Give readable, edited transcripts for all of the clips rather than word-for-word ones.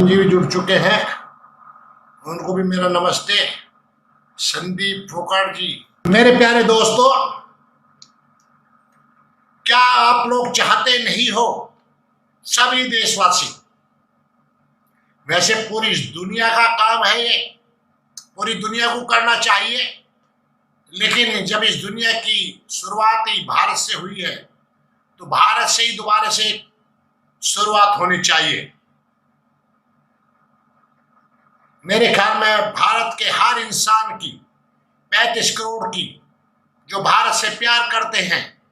जी भी जुड़ चुके हैं, उनको भी मेरा नमस्ते। संदीप फोकाट जी, मेरे प्यारे दोस्तों, क्या आप लोग चाहते नहीं हो सभी देशवासी? वैसे पूरी दुनिया का काम है ये, पूरी दुनिया को करना चाहिए, लेकिन जब इस दुनिया की शुरुआत ही भारत से हुई है तो भारत से ही दोबारा से शुरुआत होनी चाहिए। मेरे ख्याल में भारत के हर इंसान की 35 करोड़ की जो भारत से प्यार करते हैं,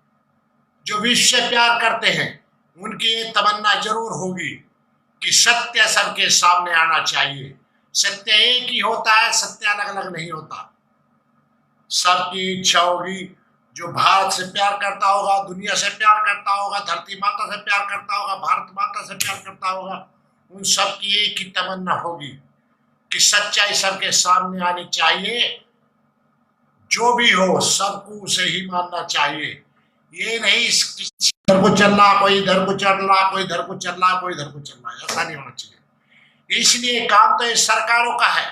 जो विश्व से प्यार करते हैं, उनकी ये तमन्ना जरूर होगी कि सत्य सबके सामने आना चाहिए। सत्य एक ही होता है, सत्य अलग अलग नहीं होता। सबकी इच्छा होगी, जो भारत से प्यार करता होगा, दुनिया से प्यार करता होगा, धरती माता से प्यार करता होगा, भारत माता से प्यार करता होगा, उन सब की एक ही तमन्ना होगी कि सच्चाई सबके सामने आनी चाहिए। जो भी हो सबको उसे ही मानना चाहिए। ये नहीं किसी इधर को चल रहा, कोई इधर को चल रहा, कोई इधर को चल रहा, कोई इधर को चल रहा, ऐसा नहीं होना चाहिए। इसलिए काम तो ये सरकारों का है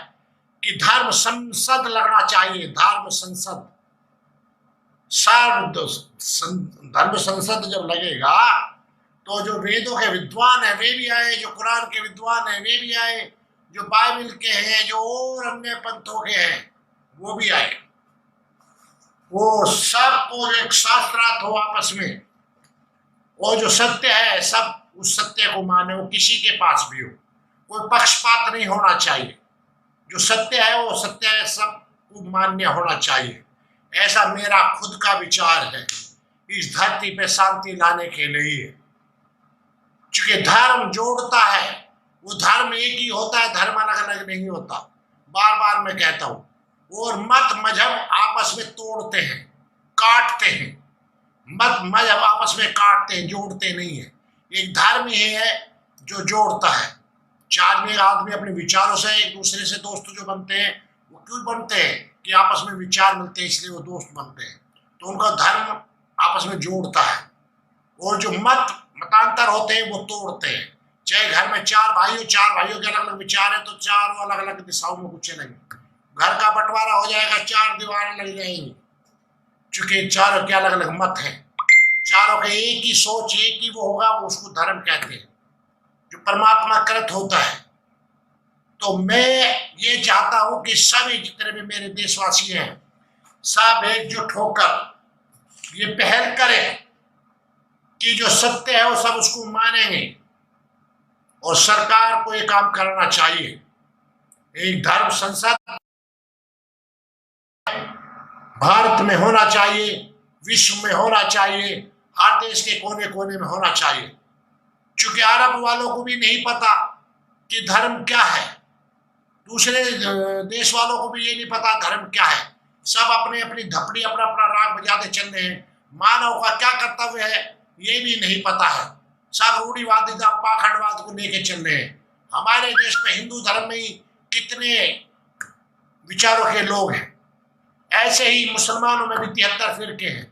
कि धर्म संसद लगना चाहिए। धर्म संसद, धर्म संसद जब लगेगा तो जो वेदों के विद्वान है वे भी आए, जो कुरान के विद्वान है वे भी आए, जो बाइबल के हैं, जो और अन्य पंथों के हैं वो भी आए। वो सबको एक शास्त्रार्थ हो आपस में, वो जो सत्य है सब उस सत्य को माने, वो किसी के पास भी हो, कोई पक्षपात नहीं होना चाहिए। जो सत्य है वो सत्य है, सबको मान्य होना चाहिए। ऐसा मेरा खुद का विचार है इस धरती पे शांति लाने के लिए। क्योंकि धर्म जोड़ता है, वो धर्म एक ही होता है, धर्म अलग अलग नहीं होता। बार बार मैं कहता हूं। और मत मजहब आपस में तोड़ते हैं, काटते हैं। मत मजहब आपस में काटते हैं, जोड़ते नहीं है। एक धर्म ही है जो जोड़ता है। चार में आदमी अपने विचारों से एक दूसरे से दोस्त जो बनते हैं, वो क्यों बनते हैं? कि आपस में विचार मिलते हैं, इसलिए वो दोस्त बनते हैं। तो उनका धर्म आपस में जोड़ता है। और जो मतांतर होते हैं वो तोड़ते हैं। चाहे घर में चार भाइयों के अलग अलग विचार है तो चारों अलग अलग दिशाओं में कुछ चलेंगे। घर का बंटवारा हो जाएगा, चार दीवारें लग जाएंगी, चूंकि चारों के अलग अलग मत हैं। चारों का एक ही सोच, एक ही वो होगा, वो उसको धर्म कहते हैं, जो परमात्मा कृत होता है। तो मैं ये चाहता हूं कि सभी जितने भी मेरे देशवासी हैं सब एकजुट होकर ये पहल करें कि जो सत्य है वो सब उसको मानेंगे। और सरकार को ये काम करना चाहिए। एक धर्म संसद भारत में होना चाहिए, विश्व में होना चाहिए, हर देश के कोने कोने में होना चाहिए। क्योंकि अरब वालों को भी नहीं पता कि धर्म क्या है, दूसरे देश वालों को भी ये नहीं पता धर्म क्या है। सब अपने अपनी धपड़ी अपना अपना राग बजाते चल रहे हैं। मानव का क्या कर्तव्य है ये भी नहीं पता है। सब रूढ़िवादिता पाखंडवाद को लेके चल रहे हैं। हमारे देश में हिंदू धर्म में ही कितने विचारों के लोग हैं, ऐसे ही मुसलमानों में भी 73 फिरके हैं,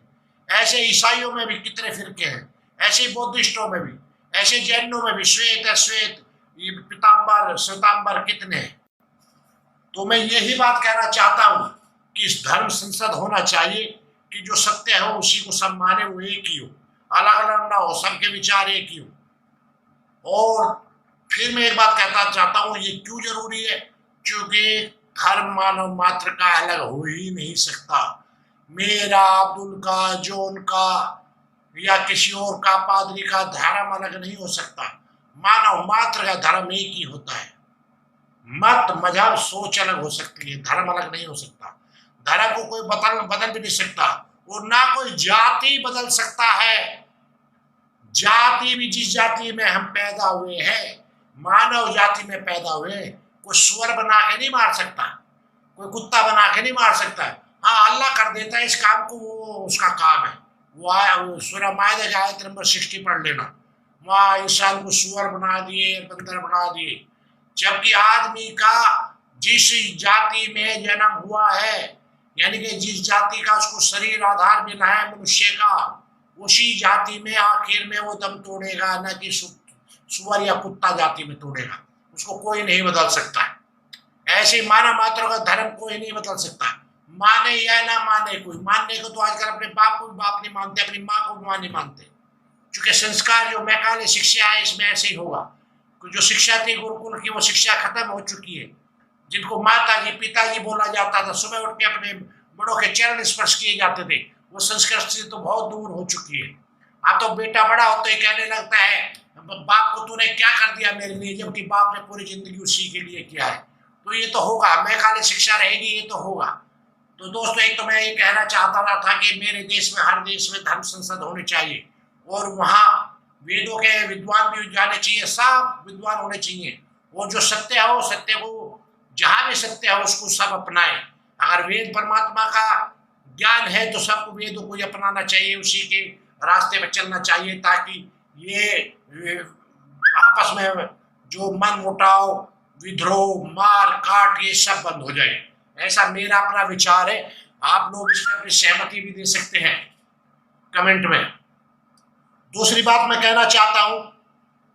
ऐसे ईसाइयों में भी कितने फिरके हैं, ऐसे बुद्धिस्टों में भी, ऐसे जैनों में भी श्वेत अश्वेत, पीताम्बर श्वेताम्बर कितने हैं। तो मैं यही बात कहना चाहता हूं कि इस धर्म संसद होना चाहिए कि जो सत्य हो उसी को सब माने, वो एक ही हो, अलग अलग ना हो, सबके विचार एक ही हो। और फिर मैं एक बात कहना चाहता हूं, ये क्यों जरूरी है? क्योंकि धर्म मानव मात्र का अलग हो ही नहीं सकता। मेरा, अब्दुल का, जोन का या किसी और का, पादरी का धर्म अलग नहीं हो सकता। मानव मात्र का धर्म एक ही होता है। मत मजहब सोच अलग हो सकती है, धर्म अलग नहीं हो सकता। धर्म को कोई बदल भी नहीं सकता, और ना कोई जाति बदल सकता है। जाति भी जिस जाति में हम पैदा हुए हैं, मानव जाति में पैदा हुए, कोई सुअर बना के नहीं मार सकता, कोई कुत्ता बना के नहीं मार सकता है। हाँ, अल्लाह कर देता है इस काम को, वो उसका काम है। वो सूरह माइदा की आयत नंबर 60 पढ़ लेना। वहां इंसान को सुअर बना दिए, बंदर बना दिए। जबकि आदमी का जिस जाति में जन्म हुआ है, यानी कि जिस जाति का उसको शरीर आधार मिला है मनुष्य का, उसी जाति में आखिर में वो दम तोड़ेगा, न कि सुअर या कुत्ता जाति में तोड़ेगा। उसको कोई नहीं बदल सकता। ऐसे मानव मात्र का धर्म कोई नहीं बदल सकता, माने या ना माने कोई। मानने को तो आजकल अपने बाप को भी बाप नहीं मानते, अपनी माँ को भी माँ नहीं मानते, क्योंकि संस्कार जो मैकाले शिक्षा है इसमें ऐसे ही होगा। जो शिक्षा थी गुरुकुल की वो शिक्षा खत्म हो चुकी है। जिनको माता जी पिताजी बोला जाता था, सुबह उठ के अपने बड़ों के चरण स्पर्श किए जाते थे, वो संस्कृति तो बहुत दूर हो चुकी है। अब तो बेटा बड़ा हो तो ये कहने लगता है बाप को तूने क्या कर दिया मेरे लिए, जबकि बाप ने पूरी जिंदगी उसी के लिए किया है। तो ये तो होगा, मैकाले शिक्षा रहेगी, ये तो होगा। तो दोस्तों एक तो मैं ये कहना चाहता था कि मेरे देश में, हर देश में धर्म संसद होने चाहिए और वहाँ वेदों के विद्वान भी जाने चाहिए, सब विद्वान होने चाहिए। और जो सत्य है वो सत्य को, जहां भी सत्य है उसको सब अपनाए। अगर वेद परमात्मा का ज्ञान है तो सबको वेदों को अपनाना चाहिए, उसी के रास्ते पर चलना चाहिए, ताकि ये आपस में जो मन मुटाव, विद्रोह, मार काट, ये सब बंद हो जाए। ऐसा मेरा अपना विचार है। आप लोग इसमें अपनी सहमति भी दे सकते हैं कमेंट में। दूसरी बात मैं कहना चाहता हूं,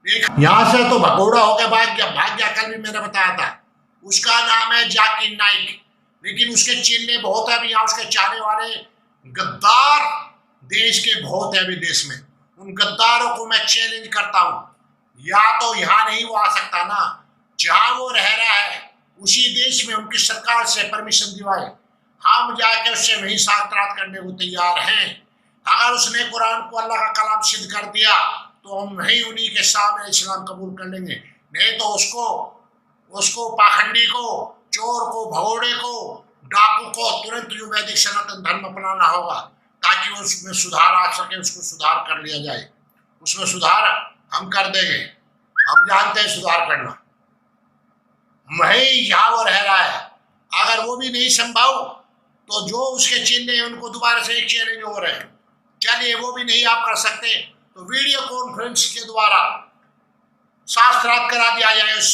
एक यहां से तो भगोड़ा होकर भाग गया, कल भी मैंने बताया था, उसका नाम है जाकिर नाइक, लेकिन उसके चिल्ले बहुत है। यहाँ उसके चाहने वाले गद्दार देश के बहुत है विदेश में। उन गद्दारों को मैं चैलेंज करता हूं, या तो यहाँ नहीं वो आ सकता ना, जहां वो रह रहा है उसी देश में उनकी सरकार से परमिशन दिवाए, हम जाके उससे वही साक्षात करने को तैयार हैं। अगर उसने कुरान को अल्लाह का कलाम सिद्ध कर दिया तो हम वही उन्हीं के सामने इस्लाम कबूल कर लेंगे, नहीं तो उसको पाखंडी को, चोर को, भगोड़े को, डाकू को तुरंत जो वैदिक सनातन धर्म अपनाना होगा, ताकि उसमें सुधार आ सके, उसको सुधार कर लिया जाए। उसमें सुधार हम कर देंगे, हम जानते हैं सुधार करना। वही यहाँ वो रह रहा है, अगर वो भी नहीं संभव तो जो उसके चिन्ह है उनको दोबारा से एक चैलेंज हो रहे हैं, चलिए वो भी नहीं आप कर सकते तो वीडियो कॉन्फ्रेंस के द्वारा शास्त्रार्थ करा दिया जाए उस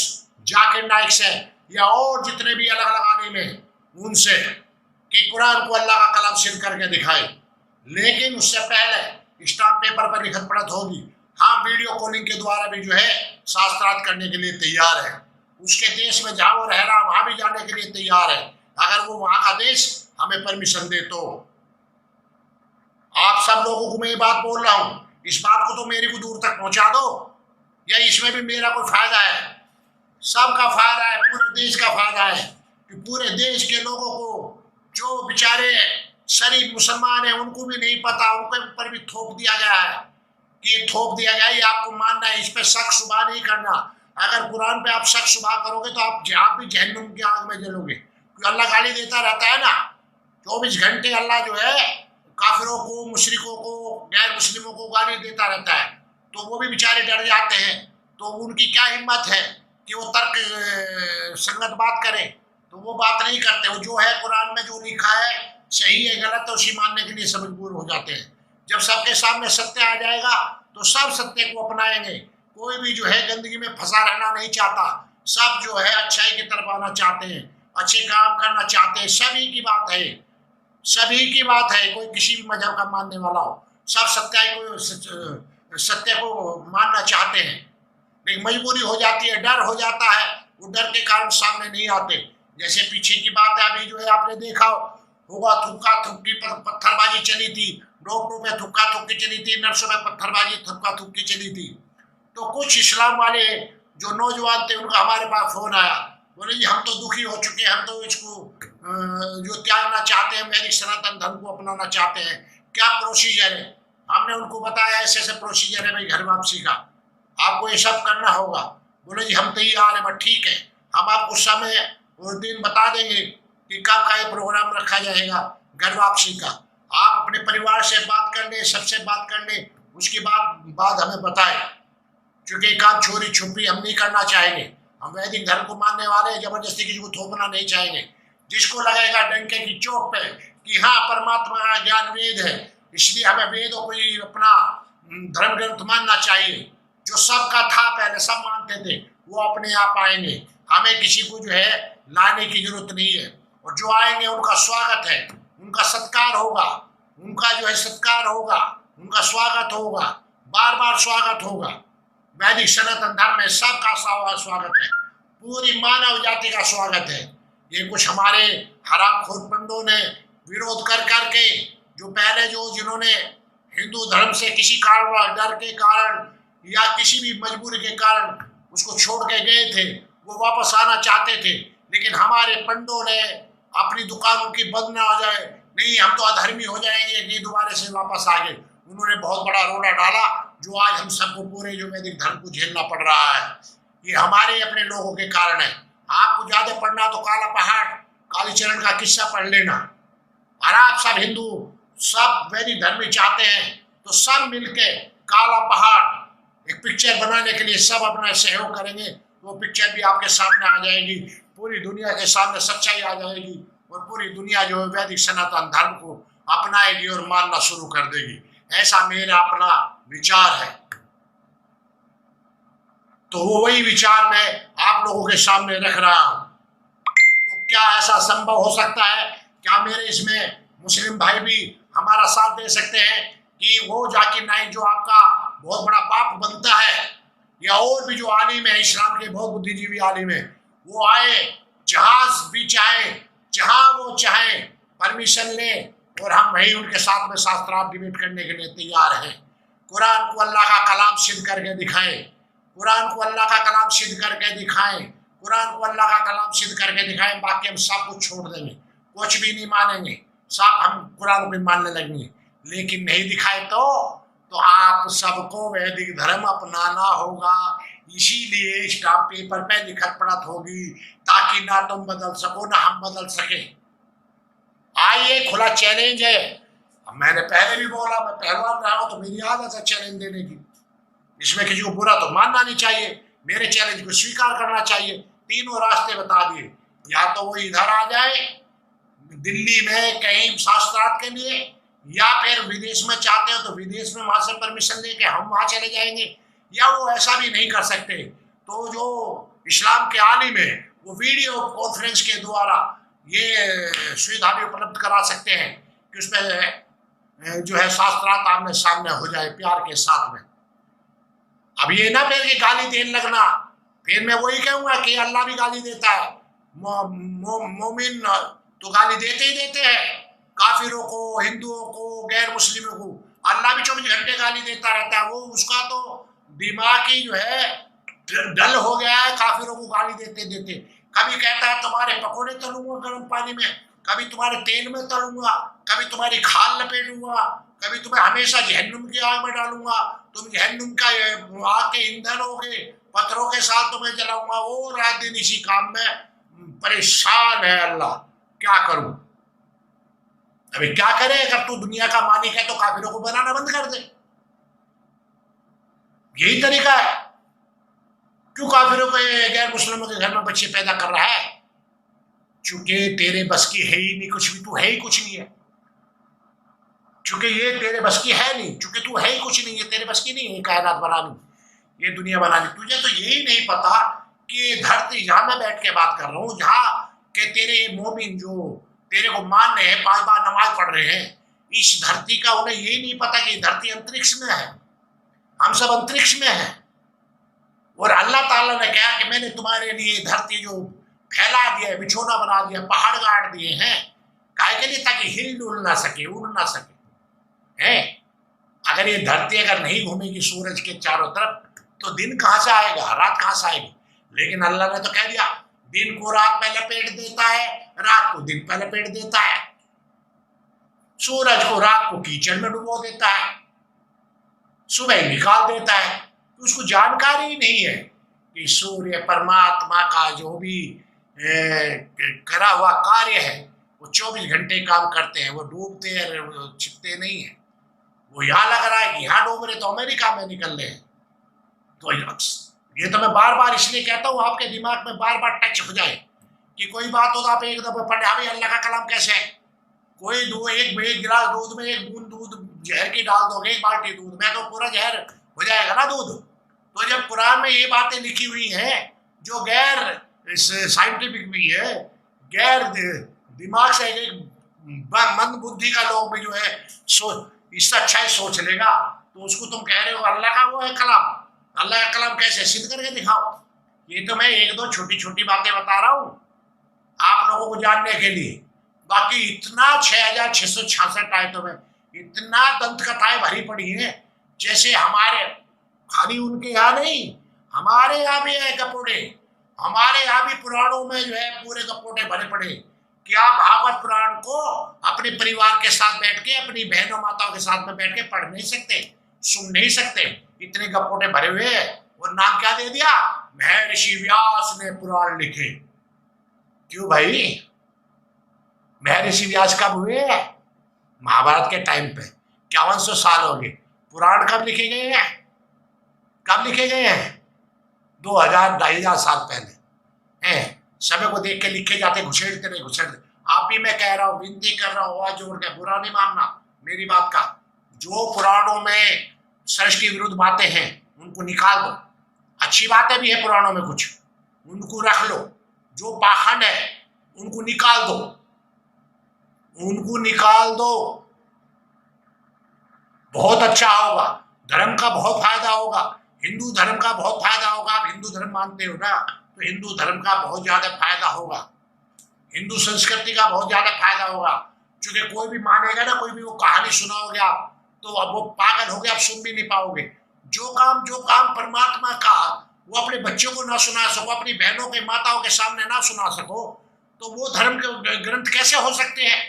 जाकिर नाइक से, या और जितने भी अलग अलग आलिम हैं उनसे, कि कुरान को अल्लाह का कलाम सिद्ध करके दिखाए। लेकिन उससे पहले स्टाम्प पेपर पर लिखत पढ़त होगी। हम वीडियो कॉलिंग के द्वारा भी जो है शास्त्रार्थ करने के लिए तैयार है। उसके देश में जहां वो रह रहा वहां भी जाने के लिए तैयार है, अगर वो वहां का देश हमें परमिशन दे तो। आप सब लोगों को मैं ये बात बोल रहा हूं, इस बात को तो मेरे को दूर तक पहुंचा दो, या इसमें भी मेरा कोई फायदा है? सबका फायदा है, पूरे देश का फायदा है, कि पूरे देश के लोगों को, जो बेचारे शरीफ मुसलमान हैं उनको भी नहीं पता, उनके ऊपर भी थोप दिया गया है कि ये थोप दिया गया, ये आपको मानना है, इस पर शक शुबा नहीं करना। अगर कुरान पे आप शक शुबा करोगे तो आप भी जहन्नुम की आग में जलोगे, क्योंकि अल्लाह गाली देता रहता है ना 24 घंटे। अल्लाह जो है काफिरों को, मुशरिकों को, गैर मुस्लिमों को गाली देता रहता है, तो वो भी बेचारे डर जाते हैं। तो उनकी क्या हिम्मत है कि वो तर्क संगत बात करें, तो वो बात नहीं करते। वो जो है कुरान में जो लिखा है सही है गलत है उसी मानने के लिए सब मजबूर हो जाते हैं। जब सबके सामने सत्य आ जाएगा तो सब सत्य को अपनाएंगे। कोई भी जो है गंदगी में फंसा रहना नहीं चाहता, सब जो है अच्छाई की तरफ आना चाहते हैं, अच्छे काम करना चाहते हैं। सभी की बात है, सभी की बात है, कोई किसी भी मजहब का मानने वाला हो, सब सत्य को मानना चाहते हैं, लेकिन मजबूरी हो जाती है, डर हो जाता है, वो डर के कारण सामने नहीं आते। जैसे पीछे की बात है, अभी जो है आपने देखा होगा, थुक्का थुक्की पत्थरबाजी चली थी, डॉक्टरों पे थुक्का थुक्की चली थी, नर्सों पे पत्थरबाजी थुक्का थुक्की चली थी। तो कुछ इस्लाम वाले जो नौजवान थे उनका हमारे पास फोन आया, बोले जी हम तो दुखी हो चुके हैं, हम तो इसको जो त्यागना चाहते हैं, वैदिक सनातन धर्म को अपनाना चाहते हैं, क्या प्रोसीजर है? हमने उनको बताया ऐसे ऐसे प्रोसीजर है भाई घर वापसी का, आपको ये सब करना होगा। बोले जी हम तैयार है, बस ठीक है, हम आपको समय और दिन बता देंगे कि कब का ये प्रोग्राम रखा जाएगा घर वापसी का। आप अपने परिवार से बात कर ले, सबसे बात कर ले, उसके बाद हमें बताएं, क्योंकि काम चोरी छुपी हम नहीं करना चाहेंगे। हम वैदिक धर्म को मानने वाले जबरदस्ती किसी को थोपना नहीं चाहेंगे। जिसको लगेगा डंके की चोट पे कि हाँ परमात्मा का ज्ञान वेद है, इसलिए हमें वेदों को ही अपना धर्म ग्रंथ मानना चाहिए, जो सबका था पहले सब मानते थे, वो अपने आप आएंगे, हमें किसी को जो है लाने की जरूरत नहीं है। और जो आएंगे उनका स्वागत है, उनका सत्कार होगा, उनका जो है सत्कार होगा, उनका स्वागत होगा, बार बार स्वागत होगा। वैदिक सनातन धर्म में सबका स्वागत है, पूरी मानव जाति का स्वागत है। ये कुछ हमारे हरामखोर पंडों ने विरोध कर करके, जो पहले जिन्होंने हिंदू धर्म से किसी कारण, डर के कारण या किसी भी मजबूरी के कारण उसको छोड़ के गए थे, वो वापस आना चाहते थे, लेकिन हमारे पंडों ने अपनी दुकानों की बंद ना हो जाए, नहीं हम तो अधर्मी हो जाएंगे, ये दोबारा से वापस आ गए। उन्होंने बहुत बड़ा रोड़ा डाला, जो आज हम सबको पूरे जो वैदिक धर्म को झेलना पड़ रहा है। ये हमारे अपने लोगों के कारण है। आपको ज्यादा पढ़ना तो काला पहाड़, कालीचरण का किस्सा पढ़ लेना। और आप सब हिंदू, सब वैदिक धर्म में चाहते हैं तो सब मिलके काला पहाड़ एक पिक्चर बनाने के लिए सब अपना सहयोग करेंगे, वो पिक्चर भी आपके सामने आ जाएगी, पूरी दुनिया के सामने सच्चाई आ जाएगी और पूरी दुनिया जो है वैदिक सनातन धर्म को अपनाएगी और मानना शुरू कर देगी। ऐसा मेरा अपना विचार है। तो वो वही विचार मैं आप लोगों के सामने रख रहा हूं। तो क्या ऐसा संभव हो सकता है? क्या मेरे इसमें मुस्लिम भाई भी हमारा साथ दे सकते हैं कि वो जाकिर नाइक जो आपका बहुत बड़ा बाप बनता है, या और भी जो आलिम है, इस्लाम के बहुत बुद्धिजीवी आलिम है, वो आए, जहाज भी चाहे, जहां वो चाहे परमिशन ले और हम वही उनके साथ में शास्त्रार्थ डिबेट करने के लिए तैयार हैं। कुरान को अल्लाह का कलाम सिद्ध करके दिखाएं, कुरान को अल्लाह का कलाम सिद्ध करके दिखाएं, कुरान को अल्लाह का कलाम सिद्ध करके दिखाएं। बाकी हम सब कुछ छोड़ देंगे, कुछ भी नहीं मानेंगे, सब हम कुरान को मानने लगेंगे। लेकिन नहीं दिखाए तो आप सबको वैदिक धर्म अपनाना होगा। इसीलिए स्टाम्प पेपर पे लिखत पढ़त होगी, ताकि ना तुम बदल सको ना हम बदल सके। आइए, खुला चैलेंज है। मैंने पहले भी बोला, मैं पहलवान रहा हूं तो मेरी आदत है चैलेंज देने की। इसमें किसी को बुरा तो मानना नहीं चाहिए, मेरे चैलेंज को स्वीकार करना चाहिए। तीनों रास्ते बता दिए, या तो वो इधर आ जाए दिल्ली में कहीं शास्त्रार्थ के लिए, या फिर विदेश में चाहते हो तो विदेश में वहां से परमिशन लेके हम वहां चले जाएंगे, या वो ऐसा भी नहीं कर सकते तो जो इस्लाम के आलिम है वो वीडियो कॉन्फ्रेंस के द्वारा ये सुविधा भी उपलब्ध करा सकते हैं कि उसमें जो है शास्त्रार्थ आमने सामने हो जाए प्यार के साथ में। अब ये ना फिर गाली देने लगना, फिर मैं वही कहूंगा कि अल्लाह भी गाली देता है। मोमिन तो गाली देते ही देते हैं, काफिरों को, हिंदुओं को, गैर मुस्लिमों को। अल्लाह भी 24 घंटे गाली देता रहता है। वो उसका तो दिमाग ही जो है डल हो गया है काफिरों को गाली देते देते। कभी कहता है तुम्हारे पकोड़े तलूंगा गर्म पानी में, कभी तुम्हारे तेल में तलूंगा, कभी तुम्हारी खाल लपेटूंगा, कभी तुम्हें हमेशा जहन्नुम की आग में डालूंगा, तुम जहन्नुम का आग के ईंधन होगे, पत्थरों के साथ तुम्हें जलाऊंगा। वो रात दिन इसी काम में परेशान है अल्लाह। क्या करूं? अभी क्या करे? अगर तू दुनिया का मालिक है तो काफिरों को बनाना बंद कर दे, यही तरीका है। क्यों काफिरों को, गैर मुस्लिमों के घर में बच्चे पैदा कर रहा है? चूंकि तेरे बस की है ही नहीं कुछ भी, तू है ही कुछ नहीं है। चूंकि ये तेरे बस की है नहीं, चूंकि तू है ही कुछ नहीं है, तेरे बस की नहीं है कायनात बनानी, ये दुनिया बनानी। तुझे तो यही नहीं पता कि धरती, जहां मैं बैठ के बात कर रहा हूं, जहां के तेरे मोमिन जो तेरे को मान रहे हैं, 5 बार नमाज पढ़ रहे हैं, इस धरती का उन्हें यही नहीं पता कि धरती अंतरिक्ष में है, हम सब अंतरिक्ष में हैं। और अल्लाह ताला ने कहा कि मैंने तुम्हारे लिए धरती जो फैला दिया, बिछोना बना दिया, पहाड़ गाड़ दिए हैं, काहे के लिए? ताकि हिल डुल ना सके, उड़ ना सके है। अगर ये धरती अगर नहीं घूमेगी सूरज के चारों तरफ तो दिन कहां से आएगा, रात कहां से आएगी? लेकिन अल्लाह ने तो कह दिया, दिन को रात में लपेट देता है, रात को दिन पे लपेट देता है, सूरज को रात को कीचड़ में डुबो देता है, सुबह निकाल देता है। तो उसको जानकारी ही नहीं है कि सूर्य परमात्मा का जो भी करा हुआ कार्य है वो 24 घंटे काम करते हैं। वो डूबते हैं, वो छिपते नहीं है। वो यहाँ लग रहा है कि यहाँ डूब रहे तो अमेरिका में निकल रहे हैं। तो ये तो मैं बार बार इसलिए कहता हूँ आपके दिमाग में बार बार टच हो जाए कि कोई बात हो तो आप एक दफा पढ़े, हाँ भाई अल्लाह का कलाम कैसे है। कोई एक गिलास दूध में 1 बूंद दूध जहर की डाल दोगे, 1 बाल्टी दूध में तो पूरा जहर हो जाएगा ना दूध। तो जब कुरान में ये बातें लिखी हुई हैं जो गैर साइंटिफिक भी है, गैर दिमाग से मंद बुद्धि का लोग भी जो है इससे अच्छा ही सोच लेगा, तो उसको तुम कह रहे हो अल्लाह का वो है कलाम। अल्लाह का कलाम कैसे? सिद्ध करके दिखाओ। ये तो मैं एक दो छोटी छोटी बातें बता रहा हूं आप लोगों को जानने के लिए। बाकी इतना 6666 आयतों में इतना दंत कथाएं भरी पड़ी हैं, जैसे हमारे खाली उनके यहाँ नहीं, हमारे यहाँ भी है कपोड़े। हमारे यहाँ भी पुराणों में जो है पूरे कपोड़े भरे पड़े कि आप भागवत पुराण को अपने परिवार के साथ बैठ के, अपनी बहनों माताओं के साथ में बैठ के पढ़ नहीं सकते, सुन नहीं सकते, इतने कपोड़े भरे हुए हैं। और नाम क्या दे दिया? महर्षि व्यास ने पुराण लिखे। क्यों भाई? महर्षि व्यास कब हुए? महाभारत के टाइम पे 5100 साल हो गए। पुराण कब लिखे गए हैं? कब लिखे गए हैं? 2000 2500 साल पहले हैं। समय को देख के लिखे जाते, घुसेड़ते नहीं घुसेड़ते। आप ही मैं कह रहा हूँ, विनती कर रहा हूँ, आवाज जोड़ के, बुरा नहीं मानना मेरी बात का। जो पुराणों में सृष्टि विरुद्ध बातें हैं उनको निकाल दो। अच्छी बातें भी है पुराणों में कुछ, उनको रख लो। जो पाखंड है उनको निकाल दो, उनको निकाल दो। बहुत अच्छा होगा, धर्म का बहुत फायदा होगा, हिंदू धर्म का बहुत फायदा होगा। आप हिंदू धर्म मानते हो ना, तो हिंदू धर्म का बहुत ज्यादा फायदा होगा, हिंदू संस्कृति का बहुत ज्यादा फायदा होगा। क्योंकि कोई भी मानेगा ना, कोई भी वो कहानी सुनाओगे आप तो अब वो पागल हो गए, आप सुन भी नहीं पाओगे। जो काम परमात्मा का वो अपने बच्चों को ना सुना सको, अपनी बहनों के माताओं के सामने ना सुना सको, तो वो धर्म के ग्रंथ कैसे हो सकते हैं?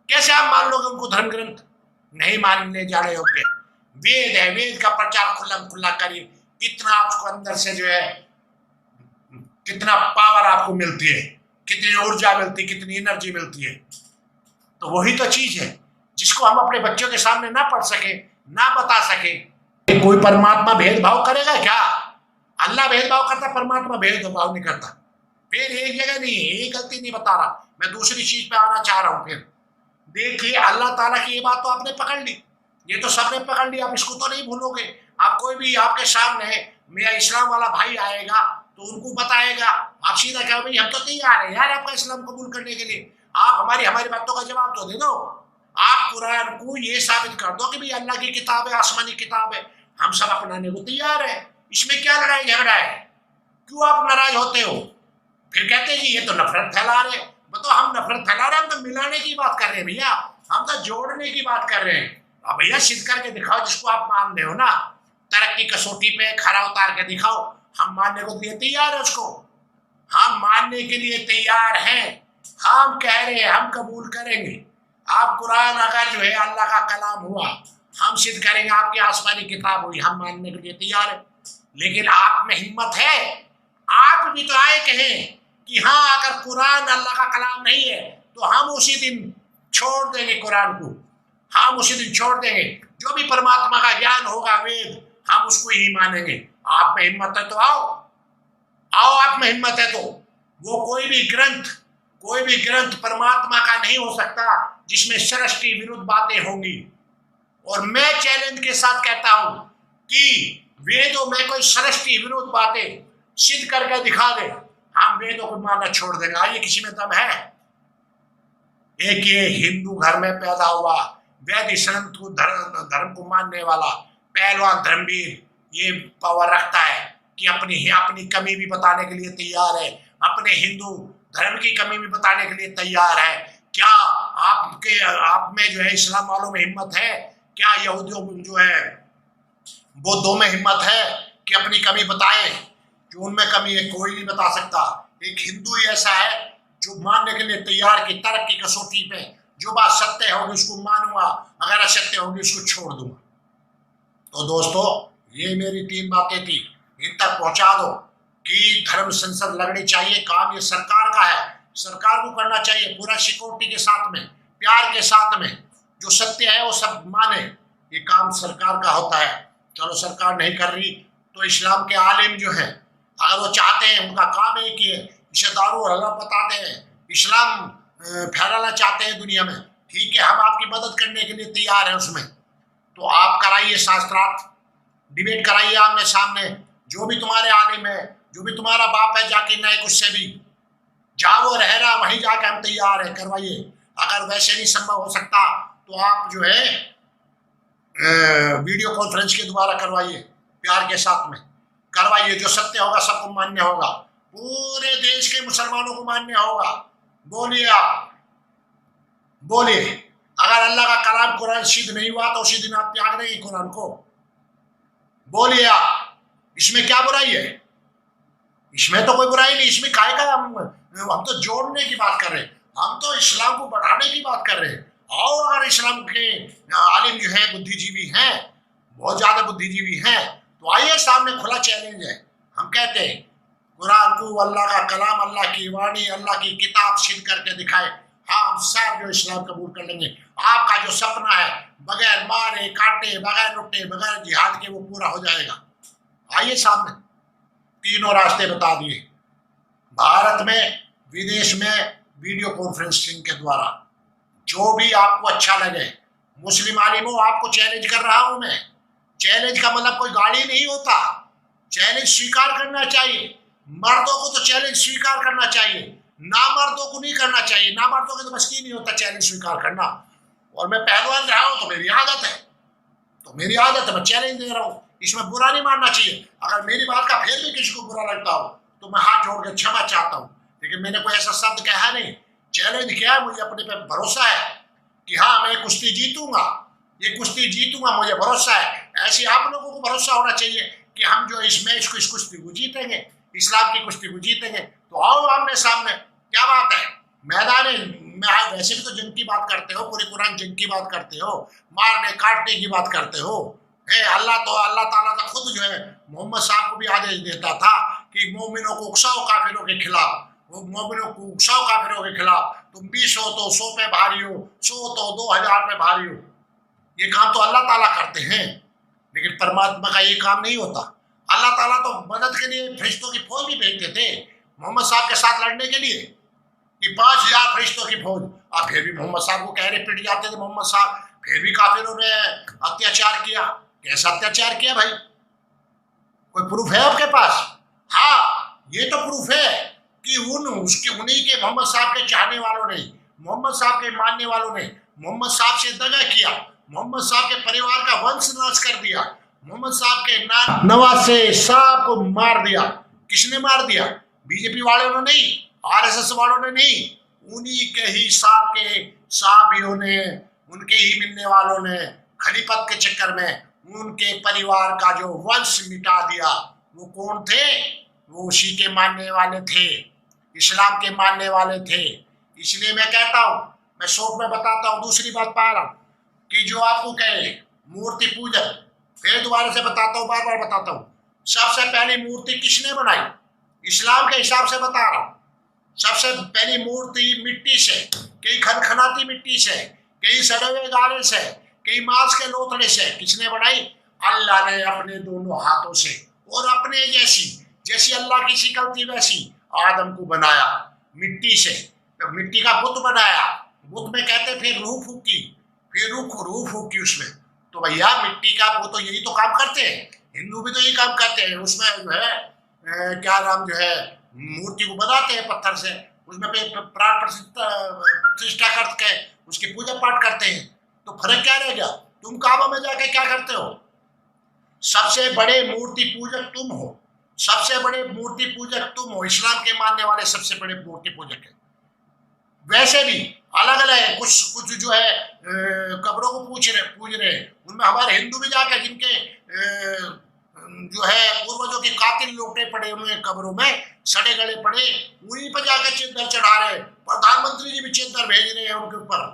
कैसे आप मान लोगे उनको धर्म ग्रंथ? नहीं मानने जा रहे होंगे। वेद है, वेद का प्रचार खुल्लम खुल्ला करिए। कितना आपको अंदर से जो है, कितना पावर आपको मिलती है, कितनी ऊर्जा मिलती है, कितनी एनर्जी मिलती है। तो वही तो चीज है जिसको हम अपने बच्चों के सामने ना पढ़ सके, ना बता सके। कोई परमात्मा भेदभाव करेगा क्या? अल्लाह भेदभाव करता, परमात्मा भेदभाव नहीं करता। फिर एक जगह नहीं, एक गलती नहीं बता रहा मैं, दूसरी चीज पे आना चाह रहा हूं। फिर देखिए, अल्लाह ताला की ये बात तो आपने पकड़ ली, ये तो सबने पकड़ ली, आप इसको तो नहीं भूलोगे। आप कोई भी आपके सामने मेरा इस्लाम वाला भाई आएगा तो उनको बताएगा, आप सीधा कहो भाई हम तो तैयार है यार आपका इस्लाम कबूल करने के लिए, आप हमारी बातों का जवाब तो दे दो। आप कुरान को ये साबित कर दो कि भाई अल्लाह की किताब है, आसमानी किताब है, हम सब अपनाने को तैयार है। इसमें क्या लड़ाई झगड़ा है? क्यों आप नाराज होते हो? फिर कहते हैं जी ये तो नफरत फैला रहे। तो हम नफरत फैला रहे हैं? हम तो मिलाने की बात कर रहे हैं भैया, हम तो जोड़ने की बात कर रहे हैं। अब भैया सिद्ध करके दिखाओ जिसको आप मान रहे हो ना, तरक्की कसौटी पे खरा उतार के दिखाओ। हम मानने को लिए तैयार है, उसको हम मानने के लिए तैयार हैं। हम कह रहे हैं हम कबूल करेंगे। आप कुरान अगर जो है अल्लाह का कलाम हुआ, हम सिद्ध करेंगे आपकी आसमानी किताब हुई, हम मानने के लिए तैयार है। लेकिन आप में हिम्मत है? आप भी तो आए कहें कि हाँ अगर कुरान अल्लाह का कलाम नहीं है तो हम उसी दिन छोड़ देंगे कुरान को, हम उसी दिन छोड़ देंगे। जो भी परमात्मा का ज्ञान होगा वेद, हम उसको ही मानेंगे। आप में हिम्मत है तो आओ, आओ आप में हिम्मत है तो। वो कोई भी ग्रंथ परमात्मा का नहीं हो सकता जिसमें सृष्टि विरुद्ध बातें होंगी। और मैं चैलेंज के साथ कहता हूं कि वेदों में कोई सृष्टि विरुद्ध बातें सिद्ध करके दिखा दे, हम वेदों को मानना छोड़ देंगे। आइए किसी में दम है? एक ये हिंदू घर में पैदा हुआ वैदिक संत को धर्म को मानने वाला पहलवान धर्मवीर ये पावर रखता है कि अपनी कमी भी बताने के लिए तैयार है, अपने हिंदू धर्म की कमी भी बताने के लिए तैयार है। क्या आप में जो है इस्लाम वालों में हिम्मत है? क्या यहूदियों में जो है बौद्धों में हिम्मत है कि अपनी कमी बताए? जो उनमें कमी है कोई नहीं बता सकता। एक हिंदू ही ऐसा है जो मानने के लिए तैयार की तरक की कसौटी पे जो बात सत्य होगी उसको मानूंगा, अगर असत्य होगी उसको छोड़ दूंगा। तो दोस्तों ये मेरी 3 बातें थी, इन तक पहुंचा दो कि धर्म संसद लगनी चाहिए। काम ये सरकार का है, सरकार को करना चाहिए पूरा सिक्योरिटी के साथ में, प्यार के साथ में। जो सत्य है वो सब माने, ये काम सरकार का होता है। चलो सरकार नहीं कर रही तो इस्लाम के आलिम जो है अगर वो चाहते हैं, उनका काम है कि इसे दारू हलवा बताते हैं, इस्लाम फैलाना चाहते हैं दुनिया में, ठीक है हम आपकी मदद करने के लिए तैयार हैं उसमें। तो आप कराइए शास्त्रार्थ, डिबेट कराइए आमने सामने। जो भी तुम्हारे आलिम है, जो भी तुम्हारा बाप है जाके नए कुछ से भी जहाँ वो रह रहा वहीं जाके हम तैयार है, करवाइए। अगर वैसे नहीं संभव हो सकता तो आप जो है वीडियो कॉन्फ्रेंस के द्वारा करवाइए प्यार के साथ में। करवाइए, जो सत्य होगा सबको मान्य होगा, पूरे देश के मुसलमानों को मान्य होगा। बोलिए, आप बोलिए। अगर अल्लाह का कलाम कुरान सिद्ध नहीं हुआ तो उसी दिन आप त्याग देंगे कुरान को। बोलिए आप, इसमें क्या बुराई है? इसमें तो कोई बुराई नहीं, इसमें काय का हम तो जोड़ने की बात कर रहे हैं, हम तो इस्लाम को बढ़ाने की बात कर रहे हैं। और अगर इस्लाम के आलिम जो है बुद्धिजीवी हैं, बहुत ज्यादा बुद्धिजीवी हैं, तो आइए, सामने खुला चैलेंज है। हम कहते हैं कुरान को अल्लाह का कलाम, अल्लाह की वाणी, अल्लाह की किताब सिद्ध करके दिखाए। हाँ, हम सब जो इस्लाम कबूल कर लेंगे। आपका जो सपना है बगैर मारे काटे, बगैर लुटे, बगैर जिहाद के, वो पूरा हो जाएगा। आइए सामने, तीनों रास्ते बता दिए, भारत में, विदेश में, वीडियो कॉन्फ्रेंसिंग के द्वारा, जो भी आपको अच्छा लगे। मुस्लिम आलिमों, आपको चैलेंज कर रहा हूं मैं। चैलेंज का मतलब कोई गाड़ी नहीं होता, चैलेंज स्वीकार करना चाहिए। मर्दों को तो चैलेंज स्वीकार करना चाहिए, ना मर्दों को नहीं करना चाहिए। ना मर्दों के तो बस की नहीं होता चैलेंज स्वीकार करना। और मैं पहलवान रहा हूं तो मेरी आदत है, मैं चैलेंज दे रहा हूं, इसमें बुरा नहीं मानना चाहिए। अगर मेरी बात का फिर भी किसी को बुरा लगता हो तो मैं हाथ जोड़ के क्षमा चाहता हूं, लेकिन मैंने कोई ऐसा शब्द कहा नहीं। चैलेंज किया है, मुझे अपने पे भरोसा है कि हाँ, मैं कुश्ती जीतूंगा, ये कुश्ती जीतूंगा, मुझे भरोसा है। ऐसे आप लोगों को भरोसा होना चाहिए कि हम जो इस मैच को, इस कुश्ती को जीतेंगे, इस्लाम की कुश्ती को जीतेंगे। तो आओ आमने सामने, क्या बात है, मैदान में। वैसे भी तो जंग की बात करते हो, पूरे कुरान जंग की बात करते हो, मारने काटने की बात करते हो। अल्लाह ताला तो खुद जो है मोहम्मद साहब को भी आदेश देता था कि मोमिनों को उकसाओ काफिरों के खिलाफ, वो मोमिनों को उकसाओ काफिरों के खिलाफ। तुम 20 हो तो 100 पे भारी हो, 100 तो 2000 पे भारी हो। ये काम तो अल्लाह ताला करते हैं, लेकिन परमात्मा का ये काम नहीं होता। अल्लाह ताला तो मदद के लिए फरिश्तों की फौज भी भेजते थे मोहम्मद साहब के साथ लड़ने के लिए, कि 5000 फरिश्तों की फौज। और फिर भी मोहम्मद साहब को कहरे पिट जाते थे मोहम्मद साहब, फिर भी काफिरों ने अत्याचार किया। कैसा अत्याचार किया भाई? कोई प्रूफ है आपके पास? हाँ, ये तो प्रूफ है कि उन्हीं के मोहम्मद साहब के चाहने वालों ने, मोहम्मद साहब के मानने वालों ने मोहम्मद साहब से दगा किया, मोहम्मद साहब के परिवार का वंश नाश कर दिया, मोहम्मद साहब के नवासे साहब को मार दिया। किसने मार दिया? बीजेपी वालों ने नहीं, आरएसएस वालों ने नहीं, उन्हीं के ही साहब के साहबियों ने, उनके ही मिलने वालों ने खलीफत के चक्कर में उनके परिवार का जो वंश मिटा दिया। वो कौन थे? वो उसी के मानने वाले थे, इस्लाम के मानने वाले थे। इसलिए मैं कहता हूं, मैं शौक में बताता हूं, दूसरी बात पा रहा हूं कि जो आपको कहे मूर्ति पूजक, फिर दोबारा से बताता हूं, बार बार बताता हूं, सबसे पहली मूर्ति किसने बनाई? इस्लाम के हिसाब से बता रहा हूं। सबसे पहली मूर्ति मिट्टी से, कई खनखनाती मिट्टी से, कई सड़े हुए गारे से, कई मांस के लोथड़े से किसने बनाई? अल्लाह ने अपने दोनों हाथों से, और अपने जैसी अल्लाह की शिकल थी वैसी आदम को बनाया मिट्टी से। तो मिट्टी का बुत बनाया, बुत में कहते फिर रूह फूकी, फिर रूह फूकी उसमें। तो भैया मिट्टी का वो तो यही तो काम करते हैं, हिंदू भी तो यही काम करते हैं। उसमें जो है क्या नाम जो है मूर्ति को बनाते हैं पत्थर से, उसमें प्राण प्रतिष्ठा करके उसकी पूजा पाठ करते हैं। तो फर्क क्या रह गया? तुम काबा में जाके क्या करते हो? सबसे बड़े मूर्ति पूजक तुम हो, सबसे बड़े मूर्ति पूजक तुम हो। इस्लाम के मानने वाले सबसे बड़े मूर्ति पूजक है। वैसे भी अलग अलग है, कुछ जो है कब्रों को पूज रहे, उनमें हमारे हिंदू भी जाकर जिनके जो है पूर्वजों के कातिल लोटे पड़े हुए कब्रों में, सड़े गले पड़े, उन्हीं पर जाकर चिंतन चढ़ा रहे। प्रधानमंत्री जी भी चिंतन भेज रहे हैं उनके ऊपर,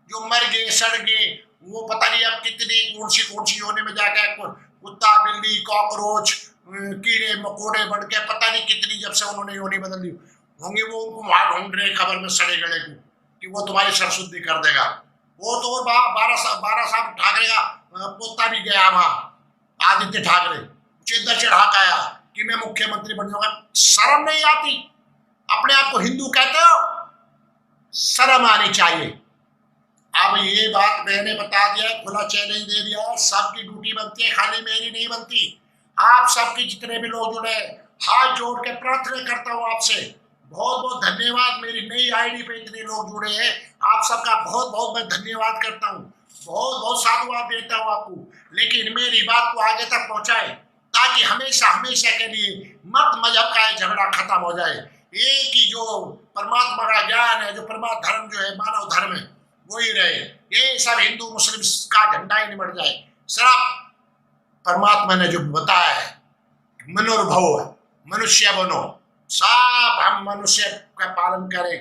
जो मर गए सड़ गए। वो पता नहीं अब कितनी कौन सी योनि में जाकर कुत्ता बिल्ली कॉकरोच कीड़े मकोड़े बढ़ के पता नहीं कितनी जब से उन्होंने योनि बदल दी होंगी, वो उनको वहां ढूंढ रहे खबर में सड़े गले को कि वो तुम्हारी सरशुद्धि कर देगा। वो तो और 12 साहब ठाकरे का पोता भी गया वहां, आदित्य ठाकरे चिंता चढ़ा के आया कि मैं मुख्यमंत्री बन जाऊंगा। शर्म नहीं आती? अपने आप को हिंदू कहते हो, शर्म आनी चाहिए। अब ये बात मैंने बता दिया, खुला चैलेंज दे दिया, सबकी ड्यूटी बनती है, खाली मेरी नहीं बनती। आप सबके जितने भी लोग जुड़े, हाथ जोड़ के प्रार्थना करता हूँ आपसे, बहुत बहुत धन्यवाद। मेरी नई आईडी पे इतने लोग जुड़े हैं, आप सबका बहुत बहुत मैं धन्यवाद करता हूँ, बहुत बहुत साधुवाद देता हूँ आपको। लेकिन मेरी बात को आगे तक पहुंचाए, ताकि हमेशा हमेशा के लिए मत मजहब का झगड़ा खत्म हो जाए। एक ही जो परमात्मा का ज्ञान है, जो परमात्मा धर्म जो है, मानव धर्म है, वही रहे। ये सब हिंदू मुस्लिम का झंडा ही निमट जाए। सिर्फ परमात्मा ने जो बताया है, मनोर्भव मनुष्य बनो, सब हम मनुष्य का पालन करें,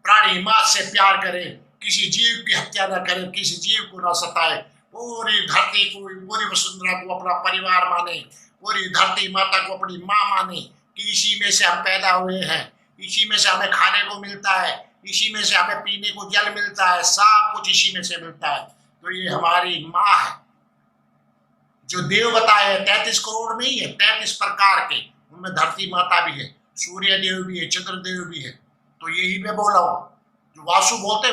प्राणी मात से प्यार करें, किसी जीव की हत्या न करें, किसी जीव को न सताए, पूरी धरती को, पूरी वसुंधरा को अपना परिवार माने, पूरी धरती माता को अपनी माँ माने कि इसी में से हम पैदा हुए हैं, इसी में से हमें खाने को मिलता है, इसी में से हमें पीने को जल मिलता है, सब कुछ इसी में से मिलता है। तो ये हमारी माँ है। जो देव बताए 33 करोड़ नहीं है, 33 प्रकार के, उनमें धरती माता भी है, सूर्य देव भी है, चंद्र देव भी है। तो यही मैं बोला हूँ, जो वासु बोलते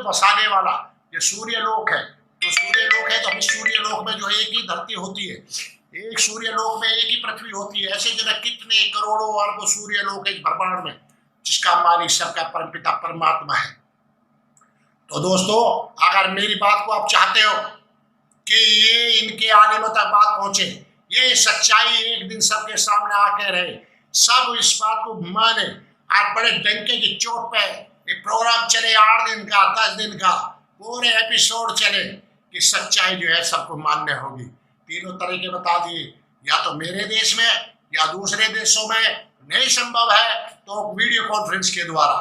बसाने वाला, ये सूर्य लोक है। तो सूर्य लोक है तो हम सूर्य लोक में जो एक ही धरती होती है, एक सूर्य लोक में एक ही पृथ्वी होती है। ऐसे जो कितने करोड़ों अरबों सूर्य लोक है इस ब्रह्मांड में, जिसका मालिक सबका परमपिता परमात्मा है। तो दोस्तों, अगर मेरी बात को आप चाहते हो कि ये इनके आने में तक बात पहुंचे, ये सच्चाई एक दिन सबके सामने आके रहे, सब इस बात को माने, और बड़े डंके की चोट पे एक प्रोग्राम चले 8 दिन का, 10 दिन का, पूरे एपिसोड चले कि सच्चाई जो है सबको मान्य होगी। तीनों तरीके बता दिए, या तो मेरे देश में या दूसरे देशों में, नहीं संभव है तो वीडियो कॉन्फ्रेंस के द्वारा।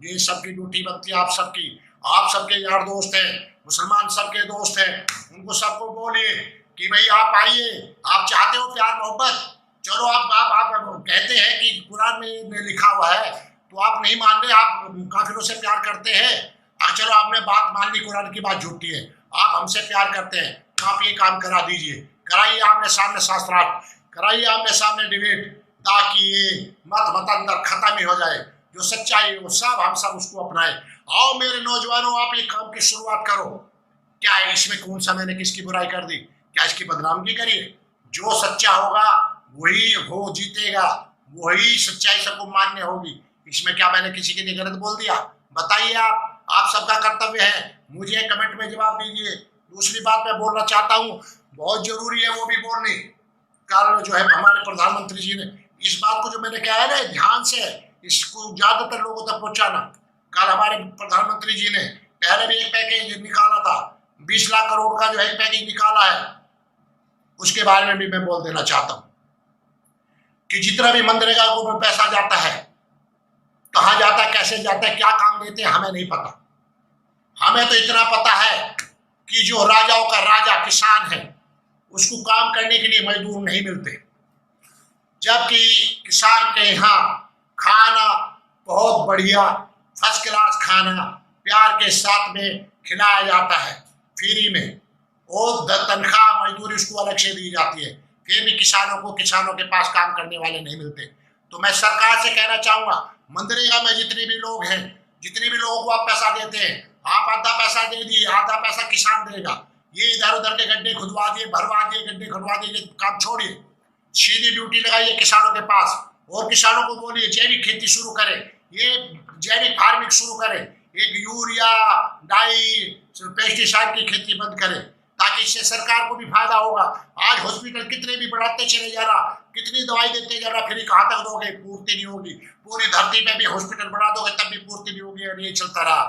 ये सबकी ड्यूटी बनती है आप सबकी। आप सबके यार दोस्त हैं, मुसलमान सबके दोस्त हैं, उनको सबको बोलिए कि भाई आप आइए, आप चाहते हो प्यार मोहब्बत, चलो आप कहते हैं कि कुरान में लिखा हुआ है, तो आप नहीं मान रहे, आप काफिरों से प्यार करते हैं, चलो आपने बात मान ली, कुरान की बात झूठी है, आप हमसे प्यार करते हैं, तो आप ये काम करा दीजिए, कराइए आमने सामने शास्त्रार्थ, कराइए आमने सामने डिबेट, ताकि ये मत अंदर खत्म ही हो जाए। जो सच्चाई वो सब हम सब उसको अपनाएं। आओ मेरे नौजवानों, आप ये काम की शुरुआत करो। क्या है इसमें, कौन सा मैंने किसकी बुराई कर दी, क्या इसकी बदनामी करिए? जो सच्चा होगा वही हो जीतेगा, वही सच्चाई सबको मान्य होगी। इसमें क्या मैंने किसी के लिए गलत बोल दिया? बताइए, आप सबका कर्तव्य है, मुझे कमेंट में जवाब दीजिए। दूसरी बात मैं बोलना चाहता हूँ, बहुत जरूरी है वो भी बोलनी। कल जो है हमारे प्रधानमंत्री जी ने इस बात को जो मैंने कहा है ना, ध्यान से इसको ज्यादातर लोगों तक पहुंचाना। कल हमारे प्रधानमंत्री जी ने पहले भी एक पैकेज निकाला था, 20 लाख करोड़ का जो है पैकेज निकाला है, उसके बारे में भी मैं बोल देना चाहता हूं कि जितना भी मनरेगा को पैसा जाता है, कहाँ जाता है, कैसे जाता है, क्या काम देते हैं, हमें नहीं पता। हमें तो इतना पता है कि जो राजाओं का राजा किसान है, उसको काम करने के लिए मजदूर नहीं मिलते, जबकि किसान के यहाँ खाना बहुत बढ़िया फर्स्ट क्लास खाना प्यार के साथ में खिलाया जाता है फ्री में, और तनख्वाह मजदूरी उसको अलग से दी जाती है, फिर भी किसानों के पास काम करने वाले नहीं मिलते। तो मैं सरकार से कहना चाहूंगा, मनरेगा में जितने भी लोग हैं, जितने भी लोगों को आप पैसा देते हैं, आप आधा पैसा दे दिए, आधा पैसा किसान देगा। ये इधर उधर के गड्ढे खुदवा दिए, भरवा दिए, गड्ढे खुदवा दिए, काम छोड़िए, सीधी ड्यूटी लगाइए किसानों के पास, और किसानों को बोलिए जैविक खेती शुरू करें, ये जैविक फार्मिंग शुरू करें, एक यूरिया डाई पेस्टिसाइड की खेती बंद करें, ताकि इससे सरकार को भी फायदा होगा। आज हॉस्पिटल कितने भी बढ़ाते चले जा रहा, कितनी दवाई देते जा रहा, फिर कहाँ तक दोगे, पूर्ति नहीं होगी। पूरी धरती पे भी हॉस्पिटल बढ़ा दोगे तब भी पूर्ति नहीं होगी, और ये चलता रहा।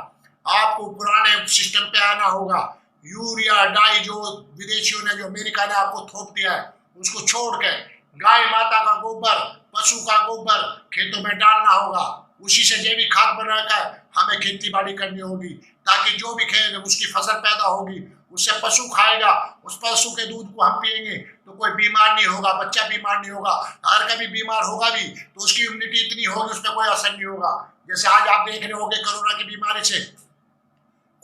आपको पुराने सिस्टम पे आना होगा। यूरिया डाई जो विदेशियों ने, जो अमेरिका ने आपको थोप दिया है, उसको छोड़ के गाय माता का गोबर, पशु का गोबर खेतों में डालना होगा। उसी से जैविक खाद बनाकर हमें खेती बाड़ी करनी होगी, ताकि जो भी खेत उसकी फसल पैदा होगी, उससे पशु खाएगा, उस पशु के दूध को हम पिएंगे तो कोई बीमार नहीं होगा, बच्चा बीमार नहीं होगा। अगर कभी बीमार होगा भी तो उसकी इम्यूनिटी इतनी होगी, उस पर कोई असर नहीं होगा। जैसे आज आप देख रहे होंगे कोरोना की बीमारी से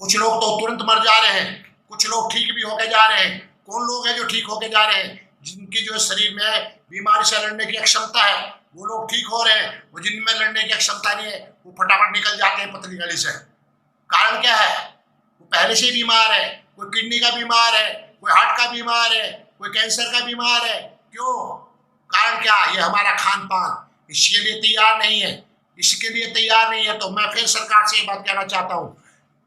कुछ लोग तो तुरंत मर जा रहे हैं, कुछ लोग ठीक भी होके जा रहे हैं। कौन लोग हैं जो ठीक होके जा रहे हैं? जिनकी जो शरीर में बीमारी से लड़ने की क्षमता है, वो लोग ठीक हो रहे हैं। वो जिनमें लड़ने की क्षमता नहीं है, वो फटाफट निकल जाते हैं पतली गली से। कारण क्या है? वो पहले से बीमार है, कोई किडनी का बीमार है, कोई हार्ट का बीमार है, कोई कैंसर का बीमार है। क्यों? कारण क्या? ये हमारा खान पान इसके लिए तैयार नहीं है, इसके लिए तैयार नहीं है। तो मैं फिर सरकार से ये बात कहना चाहता हूँ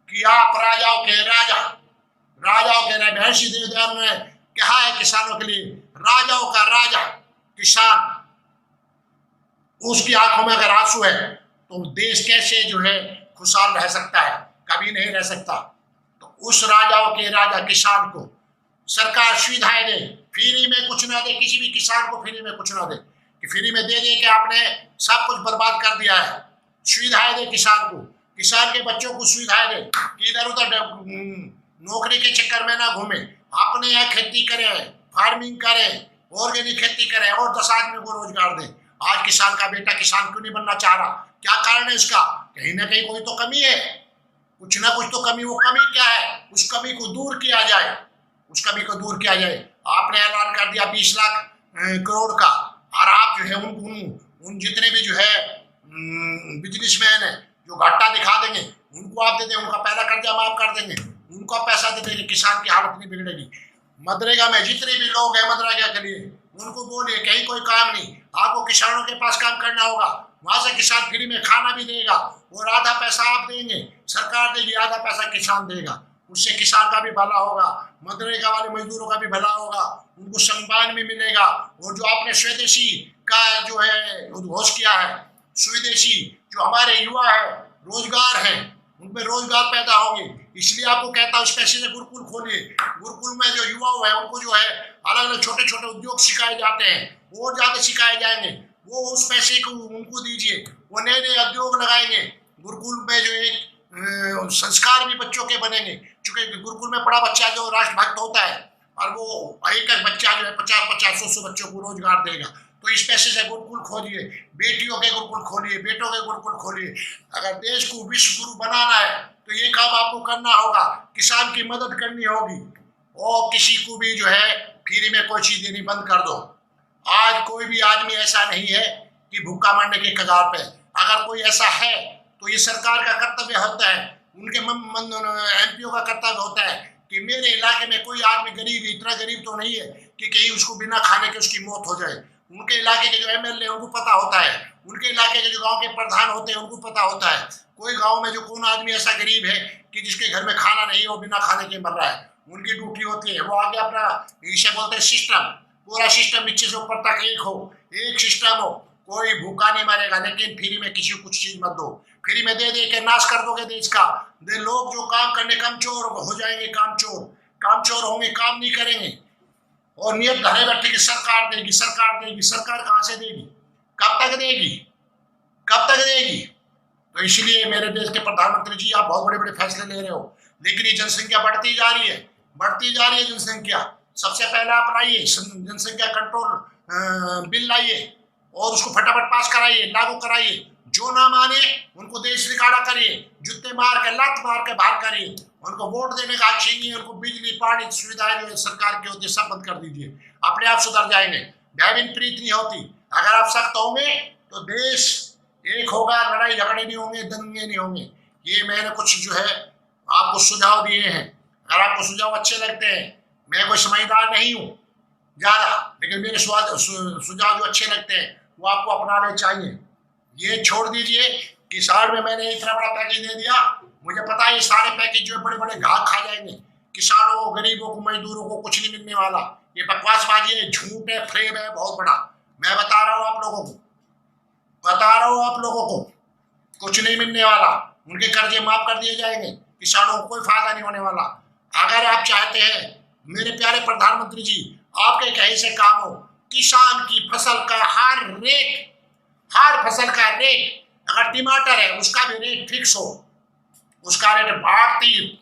कि आप राजाओं के राजा महर्षि देवदयाल ने कहा है किसानों के लिए, राजाओं का राजा किसान, उसकी आंखों में अगर आंसू है तो देश कैसे जो है खुशहाल रह सकता है? कभी नहीं रह सकता। तो उस राजाओं के राजा किसान को सरकार सुविधाएं दे, फ्री में कुछ ना दे, किसी भी किसान को फ्री में कुछ ना दे कि फ्री में दे के आपने सब कुछ बर्बाद कर दिया है। सुविधाएं दे किसान को, किसान के बच्चों को सुविधाएं दे कि इधर उधर नौकरी के चक्कर में ना घूमे, अपने यहाँ खेती करें, फार्मिंग करें, ऑर्गेनिक खेती करें और 10 आदमी को रोजगार दें। आज किसान का बेटा किसान क्यों नहीं बनना चाह रहा? क्या कारण है इसका? कहीं ना कहीं कोई तो कमी है, कुछ ना कुछ तो कमी। वो कमी क्या है? उस कमी को दूर किया जाए, उस कमी को दूर किया जाए। आपने ऐलान कर दिया 20 लाख करोड़ का, और आप जो है उन जितने भी जो है बिजनेसमैन है जो घाटा दिखा देंगे उनको आप दे दें, उनका पहला कर्जा माफ कर देंगे, उनको पैसा दे देंगे, किसान की हालत नहीं बिगड़ेगी। मनरेगा में जितने भी लोग हैं मनरेगा के लिए उनको बोलिए कहीं कोई काम नहीं, आपको किसानों के पास काम करना होगा, वहां से किसान फ्री में खाना भी देगा और आधा पैसा आप देंगे, सरकार देगी, आधा पैसा किसान देगा। उससे किसान का भी भला होगा, मनरेगा वाले मजदूरों का भी भला होगा, उनको सम्मान भी मिलेगा। और जो आपने स्वदेशी का जो है उद्घोष किया है, स्वदेशी जो हमारे युवा है रोजगार है उनपे रोजगार पैदा होंगे, इसलिए आपको कहता हूँ इस पैसे से गुरुकुल खोलिए। गुरुकुल में जो युवा है उनको जो है अलग अलग छोटे छोटे उद्योग सिखाए जाते हैं और ज्यादा सिखाए जाएंगे, वो उस पैसे को उनको दीजिए, वो नए नए उद्योग लगाएंगे। गुरुकुल में जो एक संस्कार भी बच्चों के बनेंगे, क्योंकि गुरुकुल में पढ़ा बच्चा जो राष्ट्रभक्त होता है और वो एक एक बच्चा जो है 50-50, 100 बच्चों को रोजगार देगा। तो इस पैसे से गुरुकुल खोलिए, बेटियों के गुरुकुल खोलिए, बेटों के गुरुकुल खोलिए। अगर देश को विश्व गुरु बनाना है तो ये काम आपको करना होगा, किसान की मदद करनी होगी और किसी को भी जो है फ्री में कोई चीज देनी बंद कर दो। आज कोई भी आदमी ऐसा नहीं है कि भूखा मरने के कगार पे। अगर कोई ऐसा है तो ये सरकार का कर्तव्य होता है, उनके एमपीओ का कर्तव्य होता है कि मेरे इलाके में कोई आदमी गरीब, इतना गरीब तो नहीं है कि कहीं उसको बिना खाने के उसकी मौत हो जाए। उनके इलाके के जो एमएलए उनको पता होता है, उनके इलाके के जो गांव के प्रधान होते हैं उनको पता होता है कोई गांव में जो कौन आदमी ऐसा गरीब है कि जिसके घर में खाना नहीं है, वो बिना खाने के मर रहा है। उनकी ड्यूटी होती है, वो आगे अपना इसे बोलते हैं सिस्टम, पूरा सिस्टम नीचे से ऊपर तक एक हो, एक सिस्टम हो, कोई भूखा नहीं मरेगा। लेकिन फ्री में किसी को कुछ चीज मत दो, फ्री में दे के नाश कर दोगे देश का। लोग जो काम करने कमचोर हो जाएंगे, कामचोर होंगे, काम नहीं करेंगे और नियत धरे बैठे कि सरकार देगी, सरकार देगी। सरकार कहां से देगी? कब तक देगी? कब तक देगी? तो इसलिए मेरे देश के प्रधानमंत्री जी, आप बहुत बड़े बड़े फैसले ले रहे हो, लेकिन ये जनसंख्या बढ़ती जा रही है, बढ़ती जा रही है जनसंख्या। सबसे पहले आप लाइए जनसंख्या कंट्रोल बिल लाइए और उसको फटाफट पास कराइए, लागू कराइए। जो ना माने उनको देश निकाला करिए, जूते मार के, लात मार के बाहर करिए। उनको वोट देने का हक छीनिए, उनको बिजली पानी सुविधाएं जो सरकार की होती है सब बंद कर दीजिए, अपने आप सुधर जाएंगे। भय बिन प्रीत नहीं होती। अगर आप सख्त होंगे तो देश एक होगा, लड़ाई झगड़े नहीं होंगे, दंगे नहीं होंगे। ये मैंने कुछ जो है आपको सुझाव दिए हैं। अगर आपको सुझाव अच्छे लगते हैं, मैं कोई समझदार नहीं हूँ ज्यादा, लेकिन मेरे सुझाव जो अच्छे लगते हैं वो आपको अपनाने चाहिए। ये छोड़ दीजिए कि साल में मैंने इतना बड़ा पैकेज दे दिया, मुझे पता है ये सारे पैकेज जो बड़े बड़े घात खा जाएंगे, किसानों को, गरीबों को, मजदूरों को कुछ नहीं मिलने वाला। ये बकवासबाजी है, झूठ है, फ्रेम है बहुत बड़ा। मैं बता रहा हूँ आप लोगों को, कुछ नहीं मिलने वाला। उनके कर्जे माफ कर दिए जाएंगे, किसानों को कोई फायदा नहीं होने वाला। अगर आप चाहते हैं मेरे प्यारे प्रधानमंत्री जी आपके कहीं से काम हो, किसान की फसल का हर फसल का रेट, अगर टमाटर है उसका भी रेट फिक्स हो, उसका रेट बढ़ती,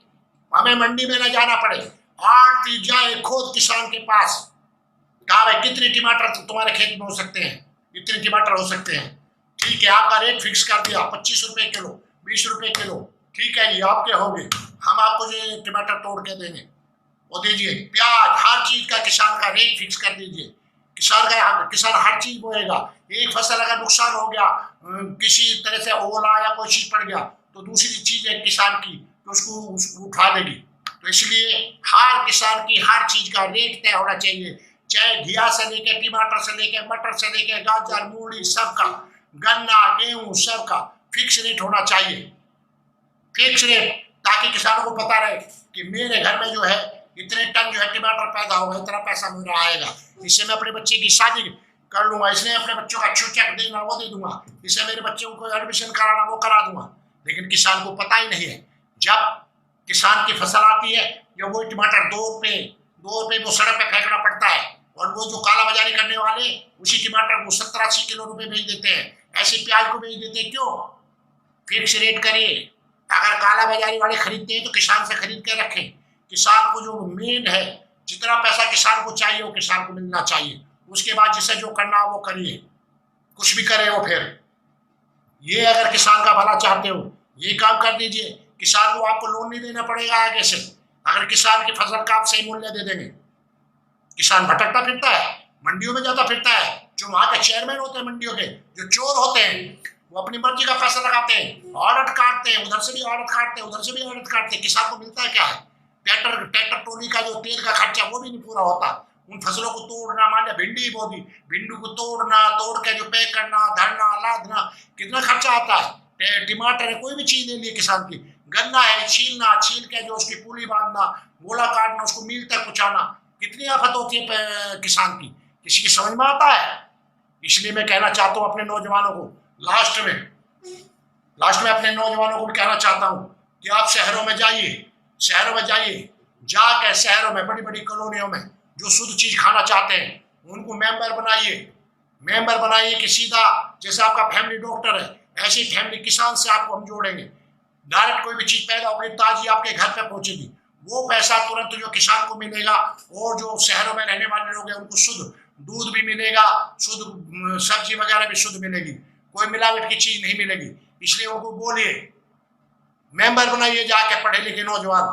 हमें मंडी में न जाना पड़े, आड़ती जाए खुद किसान के पास, कहा भाई कितने टमाटर तुम्हारे खेत में हो सकते हैं, इतने टमाटर हो सकते हैं, ठीक है आपका रेट फिक्स कर दिया, 25 रुपए किलो, 20 रुपए किलो, ठीक है जी आपके होंगे, हम आपको जो टमाटर तोड़ के देंगे वो दीजिए। प्याज, हर चीज का किसान का रेट फिक्स कर दीजिए। किसान हर चीज बोएगा। एक फसल अगर नुकसान हो गया, किसी तरह से ओला या कोई चीज पड़ गया, तो दूसरी चीज है किसान की तो उसको उठा देगी। तो इसलिए हर किसान की हर चीज का रेट तय होना चाहिए, चाहे घिया से लेके, टमाटर से लेके, मटर से लेके, गाजर, मूली, सबका, गन्ना, गेहूं, सबका फिक्स रेट होना चाहिए, फिक्स रेट, ताकि किसानों को पता रहे कि मेरे घर में जो है इतने टन जो है टमाटर पैदा होगा, इतना पैसा मेरा आएगा, इससे मैं अपने बच्चे की शादी कर लूंगा, इसलिए अपने बच्चों का चेक देना वो दे दूंगा, इससे मेरे बच्चों को एडमिशन कराना वो करा दूंगा। लेकिन किसान को पता ही नहीं है, जब किसान की फसल आती है या वो टमाटर 2 रुपए वो सड़क पे फेंकना पड़ता है, और वो जो काला बाजारी करने वाले उसी टमाटर को 70-80 किलो रुपए बेच देते हैं, ऐसे प्याज को बेच देते हैं। क्यों? फिक्स रेट करिए। अगर काला बाजारी वाले खरीदते हैं तो किसान से खरीद के रखें। किसान को जो मेन है, जितना पैसा किसान को चाहिए वो किसान को मिलना चाहिए। उसके बाद जिसे जो करना हो वो करिए, कुछ भी करे वो। फिर ये अगर किसान का भला चाहते हो ये काम कर दीजिए। किसान को आपको लोन नहीं देना पड़ेगा आगे से, अगर किसान की फसल का आप सही मूल्य दे देंगे। किसान भटकता फिरता है, मंडियों में जाता फिरता है, जो वहां के चेयरमैन होते हैं मंडियों के, जो चोर होते हैं, वो अपनी मर्जी का पैसा लगाते हैं, ऑडिट काटते हैं, उधर से भी ऑडिट काटते हैं, उधर से भी ऑडिट काटते हैं। किसान को मिलता है क्या है? ट्रैक्टर ट्रॉली का जो तेल का खर्चा वो भी नहीं पूरा होता। उन फसलों को तोड़ना, मान लिया भिंडी बोदी, भिंडी को तोड़ना, तोड़ के जो पैक करना, धरना, लादना, कितना खर्चा आता है। टमाटर है, कोई भी चीज ले लिए किसान की, गन्ना है, छीलना, छील के जो उसकी पूली बांधना, गोला काटना, उसको मील तक पहुंचाना, कितनी आफत होती है किसान की, किसी की समझ में आता है? इसलिए मैं कहना चाहता हूँ अपने नौजवानों को, लास्ट में अपने नौजवानों को भी कहना चाहता हूँ कि आप शहरों में जाइए, जाके शहरों में बड़ी बड़ी कॉलोनियों में जो शुद्ध चीज खाना चाहते हैं उनको मेंबर बनाइए कि सीधा जैसे आपका फैमिली डॉक्टर है, ऐसी फैमिली किसान से आपको हम जोड़ेंगे। डायरेक्ट कोई भी चीज पैदा होगी ताजी आपके घर पे पहुंचेगी, वो पैसा तुरंत जो किसान को मिलेगा, और जो शहरों में रहने वाले लोग हैं उनको शुद्ध दूध भी मिलेगा, शुद्ध सब्जी वगैरह भी शुद्ध मिलेगी, कोई मिलावट की चीज नहीं मिलेगी। इसलिए उनको बोलिए, मेंबर बनाइए जाके पढ़े लिखे नौजवान।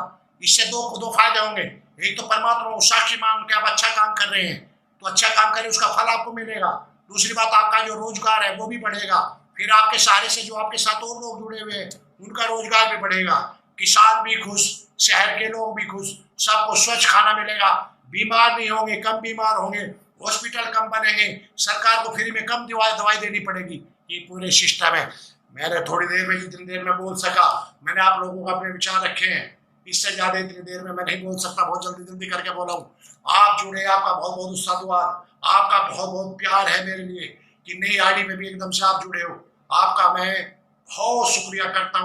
इससे दो फायदे होंगे। एक तो परमात्मा को साक्षी मान के आप अच्छा काम कर रहे हैं तो अच्छा काम करें, उसका फल आपको मिलेगा। दूसरी बात, आपका जो रोजगार है वो भी बढ़ेगा, फिर आपके सहारे से जो आपके साथ और लोग जुड़े हुए हैं उनका रोजगार भी बढ़ेगा। किसान भी खुश, शहर के लोग भी खुश, सबको स्वच्छ खाना मिलेगा, बीमार नहीं होंगे, कम बीमार होंगे, हॉस्पिटल कम बनेंगे, सरकार को फ्री में कम दवाई देनी पड़ेगी। ये पूरे सिस्टम है। मैंने थोड़ी देर में, जितनी देर में बोल सका मैंने आप लोगों को अपने विचार रखे हैं, इससे ज्यादा इतनी देर में मैं नहीं बोल सकता, बहुत जल्दी करके बोला हूँ। आप जुड़े, आपका बहुत बहुत साधुवाद, आपका बहुत बहुत प्यार है मेरे लिए कि नई आईडी में भी एकदम से आप जुड़े हो। आपका मैं बहुत शुक्रिया करता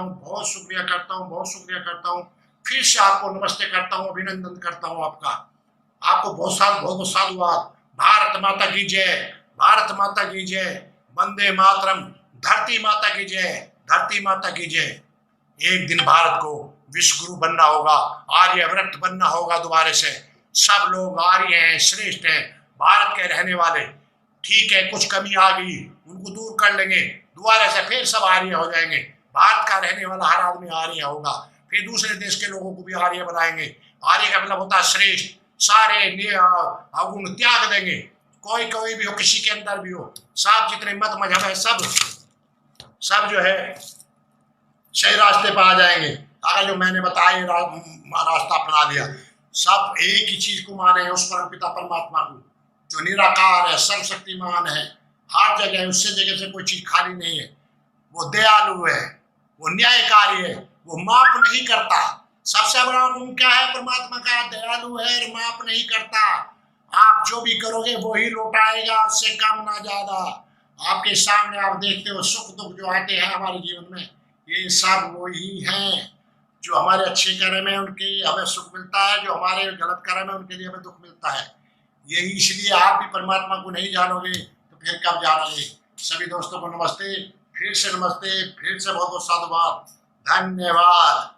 हूँ। फिर से आपको नमस्ते करता हूँ, अभिनंदन करता हूँ आपको बहुत साधुवाद। भारत माता की जय, भारत माता की जय, वंदे मातरम, धरती माता की जय, धरती माता की जय। एक दिन भारत को विश्व गुरु बनना होगा, आर्यव्रत बनना होगा दोबारा से। सब लोग आर्य हैं, श्रेष्ठ हैं, भारत के रहने वाले। ठीक है, कुछ कमी आ गई उनको दूर कर लेंगे, दोबारा से फिर सब आर्य हो जाएंगे। भारत का रहने वाला हर आदमी आर्य होगा, फिर दूसरे देश के लोगों को भी आर्य बनाएंगे। आर्य का मतलब होता है श्रेष्ठ, सारे अवगुण त्याग देंगे, कोई भी हो, किसी के अंदर भी हो, सब जितने मत मजहब है सब जो है सही रास्ते पर आ जाएंगे। अगर जो मैंने बताया रास्ता अपना लिया, सब एक ही चीज को माने हैं, उस परम पिता परमात्मा को जो निराकार है, सर्वशक्तिमान है, हर जगह है, उससे जगह से कोई चीज खाली नहीं है। वो दयालु है, वो न्यायकारी है, वो माप नहीं करता। सबसे बड़ा गुण क्या है परमात्मा का? दयालु है और माप नहीं करता। आप जो भी करोगे वो ही लौटाएगा, उससे कम ना ज्यादा। आपके सामने आप देखते हो सुख दुख जो आते हैं हमारे जीवन में, ये सब वो ही हैं। जो हमारे अच्छे कर्म है उनके हमें सुख मिलता है, जो हमारे गलत कर्म है उनके लिए हमें दुख मिलता है। यही इसलिए आप भी परमात्मा को नहीं जानोगे तो फिर कब जानोगे। सभी दोस्तों को नमस्ते, फिर से बहुत बहुत साधुवाद, धन्यवाद।